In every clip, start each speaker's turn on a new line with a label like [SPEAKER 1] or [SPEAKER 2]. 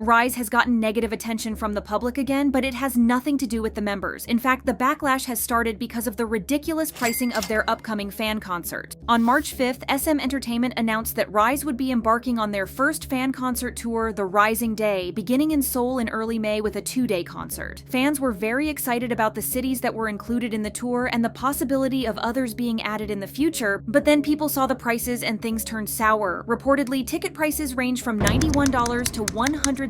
[SPEAKER 1] Rise has gotten negative attention from the public again, but it has nothing to do with the members. In fact, the backlash has started because of the ridiculous pricing of their upcoming fan concert. On March 5th, SM Entertainment announced that Rise would be embarking on their first fan concert tour, The Rising Day, beginning in Seoul in early May with a 2-day concert. Fans were very excited about the cities that were included in the tour and the possibility of others being added in the future, but then people saw the prices and things turned sour. Reportedly, ticket prices range from $91 to $116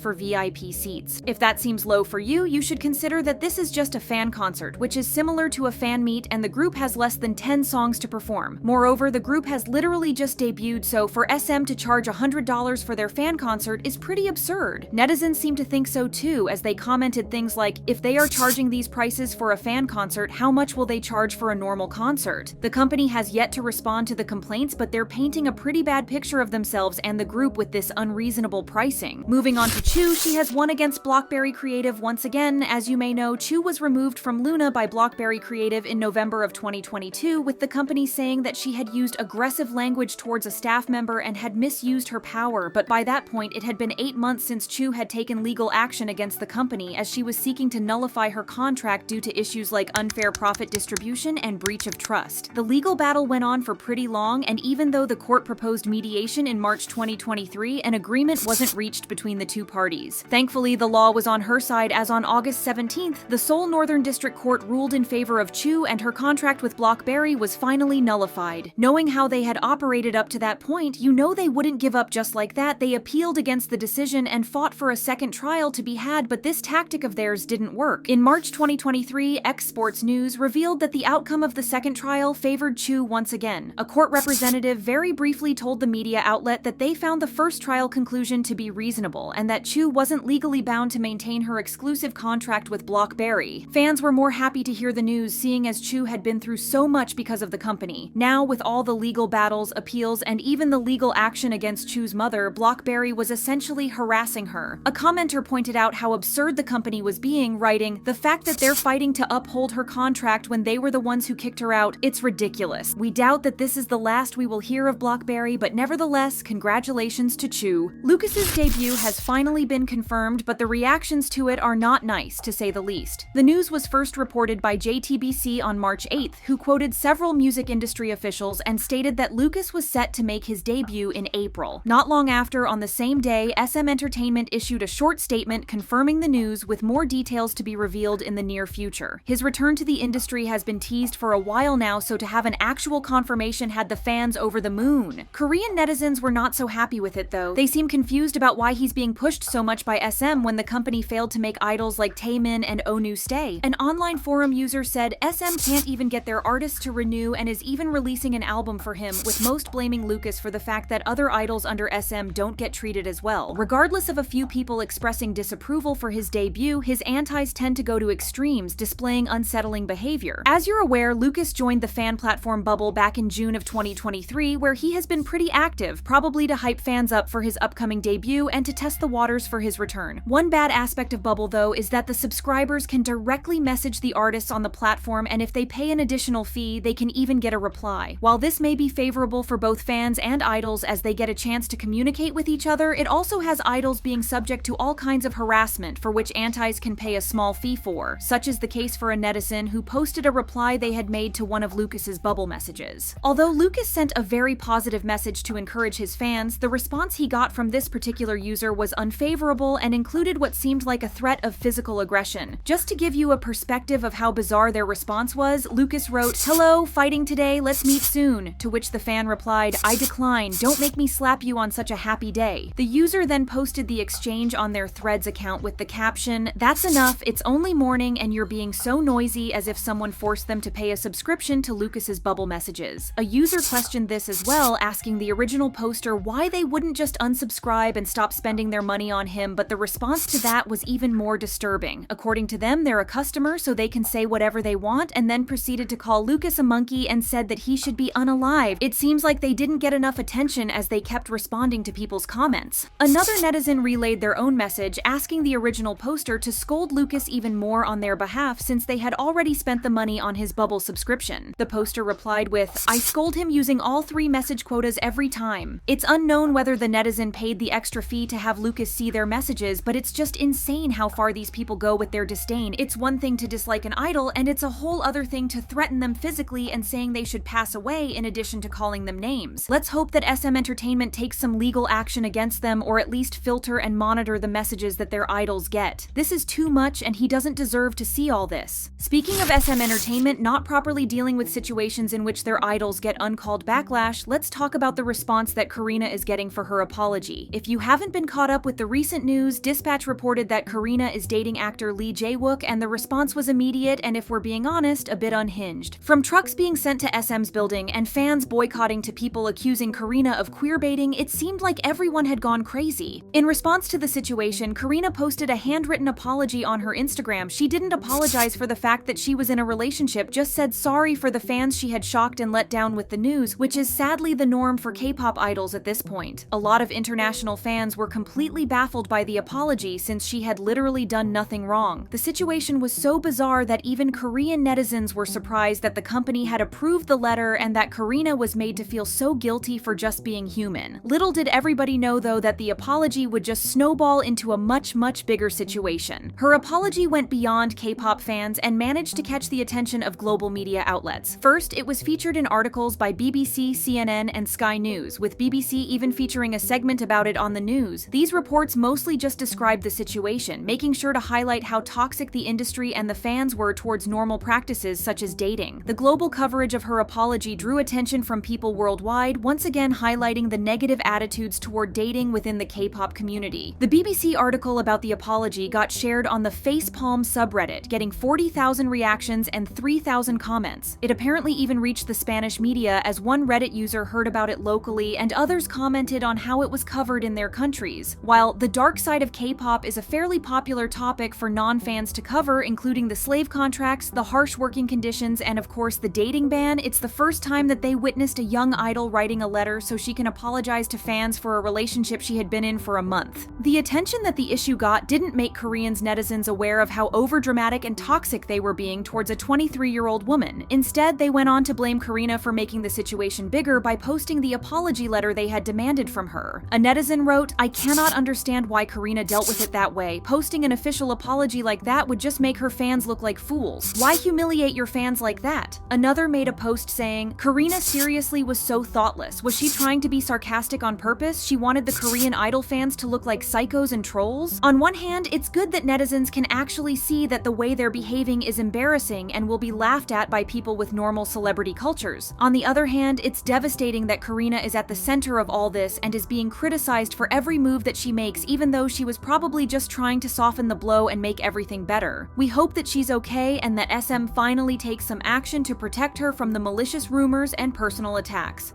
[SPEAKER 1] for VIP seats. If that seems low for you, you should consider that this is just a fan concert, which is similar to a fan meet, and the group has less than 10 songs to perform. Moreover, the group has literally just debuted, so for SM to charge $100 for their fan concert is pretty absurd. Netizens seem to think so too, as they commented things like, if they are charging these prices for a fan concert, how much will they charge for a normal concert? The company has yet to respond to the complaints, but they're painting a pretty bad picture of themselves and the group with this unreasonable pricing. Moving on to Chuu, she has won against Blockberry Creative once again. As you may know, Chuu was removed from LOONA by Blockberry Creative in November of 2022, with the company saying that she had used aggressive language towards a staff member and had misused her power, but by that point it had been 8 months since Chuu had taken legal action against the company, as she was seeking to nullify her contract due to issues like unfair profit distribution and breach of trust. The legal battle went on for pretty long, and even though the court proposed mediation in March 2023, an agreement wasn't reached between the two parties. Thankfully, the law was on her side, as on August 17th, the Seoul Northern District Court ruled in favor of Chuu and her contract with Blockberry was finally nullified. Knowing how they had operated up to that point, you know they wouldn't give up just like that. They appealed against the decision and fought for a second trial to be had, but this tactic of theirs didn't work. In March 2023, X Sports News revealed that the outcome of the second trial favored Chuu once again. A court representative very briefly told the media outlet that they found the first trial conclusion to be reasonable, and that Chuu wasn't legally bound to maintain her exclusive contract with Blockberry. Fans were more happy to hear the news, seeing as Chuu had been through so much because of the company. Now, with all the legal battles, appeals, and even the legal action against Chuu's mother, Blockberry was essentially harassing her. A commenter pointed out how absurd the company was being, writing, "The fact that they're fighting to uphold her contract when they were the ones who kicked her out, it's ridiculous. We doubt that this is the last we will hear of Blockberry, but nevertheless, congratulations to Chuu." Lucas's debut has finally been confirmed, but the reactions to it are not nice, to say the least. The news was first reported by JTBC on March 8th, who quoted several music industry officials and stated that Lucas was set to make his debut in April. Not long after, on the same day, SM Entertainment issued a short statement confirming the news, with more details to be revealed in the near future. His return to the industry has been teased for a while now, so to have an actual confirmation had the fans over the moon. Korean netizens were not so happy with it though. They seem confused about why he's being pushed so much by SM when the company failed to make idols like Taemin and Onu stay. An online forum user said SM can't even get their artists to renew and is even releasing an album for him, with most blaming Lucas for the fact that other idols under SM don't get treated as well. Regardless of a few people expressing disapproval for his debut, his antis tend to go to extremes, displaying unsettling behavior. As you're aware, Lucas joined the fan platform Bubble back in June of 2023, where he has been pretty active, probably to hype fans up for his upcoming debut and to test the waters for his return. One bad aspect of Bubble, though, is that the subscribers can directly message the artists on the platform, and if they pay an additional fee, they can even get a reply. While this may be favorable for both fans and idols as they get a chance to communicate with each other, it also has idols being subject to all kinds of harassment for which antis can pay a small fee for. Such is the case for a netizen who posted a reply they had made to one of Lucas's Bubble messages. Although Lucas sent a very positive message to encourage his fans, the response he got from this particular user was unfavorable and included what seemed like a threat of physical aggression. Just to give you a perspective of how bizarre their response was, Lucas wrote, "Hello, fighting today, let's meet soon," to which the fan replied, "I decline, don't make me slap you on such a happy day." The user then posted the exchange on their Threads account with the caption, "That's enough, it's only morning and you're being so noisy," as if someone forced them to pay a subscription to Lucas's Bubble messages. A user questioned this as well, asking the original poster why they wouldn't just unsubscribe and stop spending their money on him, but the response to that was even more disturbing. According to them, they're a customer, so they can say whatever they want, and then proceeded to call Lucas a monkey and said that he should be unalived. It seems like they didn't get enough attention as they kept responding to people's comments. Another netizen relayed their own message, asking the original poster to scold Lucas even more on their behalf since they had already spent the money on his Bubble subscription. The poster replied with, "I scold him using all 3 message quotas every time." It's unknown whether the netizen paid the extra fee to have Lucas see their messages, but it's just insane how far these people go with their disdain. It's one thing to dislike an idol, and it's a whole other thing to threaten them physically and saying they should pass away in addition to calling them names. Let's hope that SM Entertainment takes some legal action against them, or at least filter and monitor the messages that their idols get. This is too much, and he doesn't deserve to see all this. Speaking of SM Entertainment not properly dealing with situations in which their idols get uncalled backlash, let's talk about the response that Karina is getting for her apology. If you haven't been caught up with the recent news, Dispatch reported that Karina is dating actor Lee Jae-wook, and the response was immediate and, if we're being honest, a bit unhinged. From trucks being sent to SM's building and fans boycotting to people accusing Karina of queerbaiting, it seemed like everyone had gone crazy. In response to the situation, Karina posted a handwritten apology on her Instagram. She didn't apologize for the fact that she was in a relationship, just said sorry for the fans she had shocked and let down with the news, which is sadly the norm for K-pop idols at this point. A lot of international fans were completely baffled by the apology since she had literally done nothing wrong. The situation was so bizarre that even Korean netizens were surprised that the company had approved the letter and that Karina was made to feel so guilty for just being human. Little did everybody know, though, that the apology would just snowball into a much bigger situation. Her apology went beyond K-pop fans and managed to catch the attention of global media outlets. First, it was featured in articles by BBC, CNN, and Sky News, with BBC even featuring a segment about it on the news. These reports mostly just described the situation, making sure to highlight how toxic the industry and the fans were towards normal practices such as dating. The global coverage of her apology drew attention from people worldwide, once again highlighting the negative attitudes toward dating within the K-pop community. The BBC article about the apology got shared on the Facepalm subreddit, getting 40,000 reactions and 3,000 comments. It apparently even reached the Spanish media, as one Reddit user heard about it locally and others commented on how it was covered in their countries. While the dark side of K-pop is a fairly popular topic for non-fans to cover, including the slave contracts, the harsh working conditions, and of course the dating ban, it's the first time that they witnessed a young idol writing a letter so she can apologize to fans for a relationship she had been in for a month. The attention that the issue got didn't make Koreans netizens aware of how overdramatic and toxic they were being towards a 23-year-old woman. Instead, they went on to blame Karina for making the situation bigger by posting the apology letter they had demanded from her. A netizen wrote, "I cannot understand why Karina dealt with it that way. Posting an official apology like that would just make her fans look like fools. Why humiliate your fans like that?" Another made a post saying, "Karina seriously was so thoughtless. Was she trying to be sarcastic on purpose? She wanted the Korean idol fans to look like psychos and trolls?" On one hand, it's good that netizens can actually see that the way they're behaving is embarrassing and will be laughed at by people with normal celebrity cultures. On the other hand, it's devastating that Karina is at the center of all this and is being criticized for every move that she makes, even though she was probably just trying to soften the blow and make everything better. We hope that she's okay and that SM finally takes some action to protect her from the malicious rumors and personal attacks.